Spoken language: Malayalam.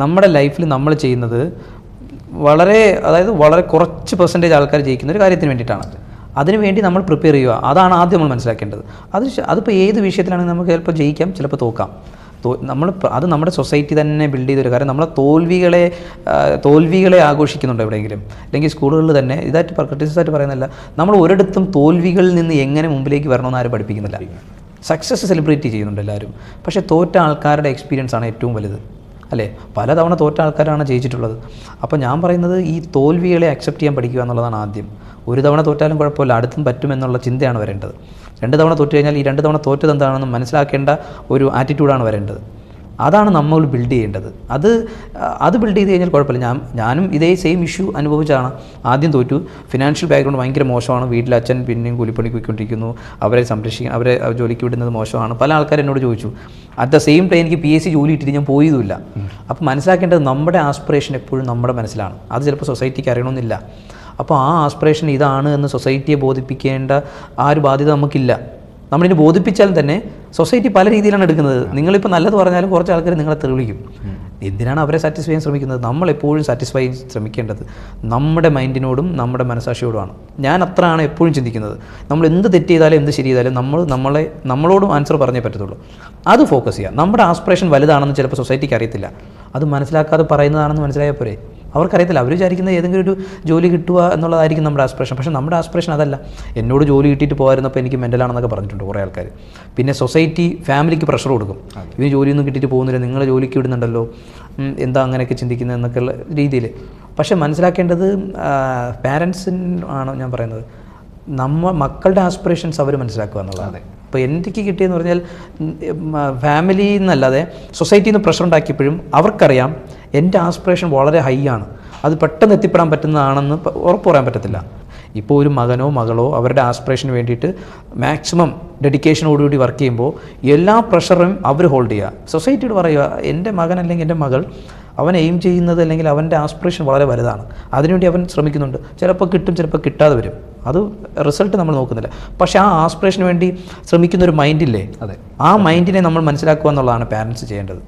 നമ്മുടെ ലൈഫിൽ നമ്മൾ ചെയ്യുന്നത് വളരെ കുറച്ച് പെർസെൻറ്റേജ് ആൾക്കാർ ജയിക്കുന്ന ഒരു കാര്യത്തിന് വേണ്ടിയിട്ടാണ്. അതിനുവേണ്ടി നമ്മൾ പ്രിപ്പയർ ചെയ്യുക, അതാണ് ആദ്യം നമ്മൾ മനസ്സിലാക്കേണ്ടത്. അതിപ്പോൾ ഏത് വിഷയത്തിലാണെങ്കിൽ നമുക്ക് ചിലപ്പോൾ ജയിക്കാം, ചിലപ്പോൾ തോക്കാം. അത് നമ്മുടെ സൊസൈറ്റി തന്നെ ബിൽഡ് ചെയ്തൊരു കാര്യം. നമ്മളെ തോൽവികളെ ആഘോഷിക്കുന്നുണ്ട് എവിടെയെങ്കിലും, അല്ലെങ്കിൽ സ്കൂളുകളിൽ തന്നെ ഇതായിട്ട് ക്രിറ്റിസൈസായിട്ട് പറയുന്നില്ല. നമ്മൾ ഒരിടത്തും തോൽവികളിൽ നിന്ന് എങ്ങനെ മുമ്പിലേക്ക് വരണമെന്ന് ആരും പഠിപ്പിക്കുന്നില്ല. സക്സസ് സെലിബ്രേറ്റ് ചെയ്യുന്നുണ്ട് എല്ലാവരും. പക്ഷേ തോറ്റ ആൾക്കാരുടെ എക്സ്പീരിയൻസ് ആണ് ഏറ്റവും വലുത്, അല്ലേ? പലതവണ തോറ്റ ആൾക്കാരാണ് ജയിച്ചിട്ടുള്ളത്. അപ്പോൾ ഞാൻ പറയുന്നത് ഈ തോൽവികളെ അക്സെപ്റ്റ് ചെയ്യാൻ പഠിക്കുക എന്നുള്ളതാണ് ആദ്യം. ഒരു തവണ തോറ്റാലും കുഴപ്പമില്ല, അടുത്തും പറ്റുമെന്നുള്ള ചിന്തയാണ് വരേണ്ടത്. 2 തവണ തോറ്റു കഴിഞ്ഞാൽ ഈ 2 തവണ തോറ്റത് എന്താണെന്ന് മനസ്സിലാക്കേണ്ട ഒരു ആറ്റിറ്റ്യൂഡാണ് വരേണ്ടത്. അതാണ് നമ്മൾ ബിൽഡ് ചെയ്യേണ്ടത്. അത് ബിൽഡ് ചെയ്ത് കഴിഞ്ഞാൽ കുഴപ്പമില്ല. ഞാനും ഇതേ സെയിം ഇഷ്യൂ അനുഭവിച്ചാണ്. ആദ്യം തോറ്റു, ഫിനാൻഷ്യൽ ബാക്ക്ഗ്രൗണ്ട് ഭയങ്കര മോശമാണ്, വീട്ടിൽ അച്ഛൻ പിന്നെയും കൂലിപ്പണിക്ക് പോയിക്കൊണ്ടിരിക്കുന്നു, അവരെ അവരെ ജോലിക്ക് വിടുന്നത് മോശമാണ്. പല ആൾക്കാർ എന്നോട് ചോദിച്ചു. അറ്റ് ദ സെയിം ടൈം എനിക്ക് PSC ജോലി ഇട്ടിട്ട് ഞാൻ പോയതുമില്ല. അപ്പോൾ മനസ്സിലാക്കേണ്ടത് നമ്മുടെ ആസ്പിറേഷൻ എപ്പോഴും നമ്മുടെ മനസ്സിലാണ്. അത് ചിലപ്പോൾ സൊസൈറ്റിക്ക് അറിയണമെന്നില്ല. അപ്പോൾ ആ ആസ്പിറേഷൻ ഇതാണ് എന്ന് സൊസൈറ്റിയെ ബോധിപ്പിക്കേണ്ട ആ ഒരു ബാധ്യത നമുക്കില്ല. നമ്മളിനി ബോധിപ്പിച്ചാലും തന്നെ സൊസൈറ്റി പല രീതിയിലാണ് എടുക്കുന്നത്. നിങ്ങളിപ്പോൾ നല്ലത് പറഞ്ഞാലും കുറച്ച് ആൾക്കാർ നിങ്ങളെ തെളിവിക്കും. എന്തിനാണ് അവരെ സാറ്റിസ്ഫൈ ചെയ്യാൻ ശ്രമിക്കുന്നത്? നമ്മളെപ്പോഴും സാറ്റിസ്ഫൈ ചെയ്യാൻ ശ്രമിക്കേണ്ടത് നമ്മുടെ മൈൻഡിനോടും നമ്മുടെ മനസാക്ഷിയോടുമാണ്. ഞാൻ അത്രയാണ് എപ്പോഴും ചിന്തിക്കുന്നത്. നമ്മൾ എന്ത് തെറ്റ് ചെയ്താലും എന്ത് ശരി ചെയ്താലും നമ്മളോടും ആൻസർ പറഞ്ഞേ പറ്റത്തുള്ളൂ. അത് ഫോക്കസ് ചെയ്യുക. നമ്മുടെ ആസ്പിറേഷൻ വലുതാണെന്ന് ചിലപ്പോൾ സൊസൈറ്റിക്ക് അറിയത്തില്ല. അത് മനസ്സിലാക്കാതെ പറയുന്നതാണെന്ന് മനസ്സിലായാൽ പോരെ. അവർക്കറിയത്തില്ല. അവർ വിചാരിക്കുന്നത് ഏതെങ്കിലും ഒരു ജോലി കിട്ടുക എന്നുള്ളതായിരിക്കും നമ്മുടെ ആസ്പിറേഷൻ. പക്ഷേ നമ്മുടെ ആസ്പിറേഷൻ അതല്ല. എന്നോട് ജോലി കിട്ടിയിട്ട് പോകാതിരുന്നപ്പോൾ എനിക്ക് മെൻ്റലാണെന്നൊക്കെ പറഞ്ഞിട്ടുണ്ട് കുറേ ആൾക്കാർ. പിന്നെ സൊസൈറ്റി ഫാമിലിക്ക് പ്രഷർ കൊടുക്കും. ഇവന് ജോലിയൊന്നും കിട്ടിയിട്ട് പോകുന്നില്ല, നിങ്ങൾ ജോലിക്ക് വിടുന്നുണ്ടല്ലോ, എന്താ അങ്ങനെയൊക്കെ ചിന്തിക്കുന്നത് എന്നൊക്കെയുള്ള രീതിയിൽ. പക്ഷേ മനസ്സിലാക്കേണ്ടത് പാരൻസിനാണ് ഞാൻ പറയുന്നത്. മക്കളുടെ ആസ്പിറേഷൻസ് അവർ മനസ്സിലാക്കുക എന്നുള്ളതാണ്. ഇപ്പോൾ എനിക്ക് കിട്ടിയെന്ന് പറഞ്ഞാൽ ഫാമിലിയിൽ നിന്നല്ലാതെ സൊസൈറ്റിയിൽ നിന്ന് പ്രഷർ ഉണ്ടാക്കിയപ്പോഴും അവർക്കറിയാം എൻ്റെ ആസ്പിറേഷൻ വളരെ ഹൈ ആണ്, അത് പെട്ടെന്ന് എത്തിപ്പെടാൻ പറ്റുന്നതാണെന്ന് ഉറപ്പ് പറയാൻ പറ്റത്തില്ല. ഇപ്പോൾ ഒരു മകനോ മകളോ അവരുടെ ആസ്പിറേഷന് വേണ്ടിയിട്ട് മാക്സിമം ഡെഡിക്കേഷനോടുകൂടി വർക്ക് ചെയ്യുമ്പോൾ എല്ലാ പ്രഷറും അവർ ഹോൾഡ് ചെയ്യുക. സൊസൈറ്റിയോട് പറയുക, എൻ്റെ മകൻ അല്ലെങ്കിൽ എൻ്റെ മകൾ അവൻ എയിം ചെയ്യുന്നത് അല്ലെങ്കിൽ അവൻ്റെ ആസ്പിറേഷൻ വളരെ വലുതാണ്, അതിനുവേണ്ടി അവൻ ശ്രമിക്കുന്നുണ്ട്. ചിലപ്പോൾ കിട്ടും, ചിലപ്പോൾ കിട്ടാതെ വരും. അത് റിസൾട്ട് നമ്മൾ നോക്കുന്നില്ല. പക്ഷേ ആ ആസ്പിറേഷന് വേണ്ടി ശ്രമിക്കുന്നൊരു മൈൻഡില്ലേ, ആ മൈൻഡിനെ നമ്മൾ മനസ്സിലാക്കുക എന്നുള്ളതാണ് പാരൻസ് ചെയ്യേണ്ടത്.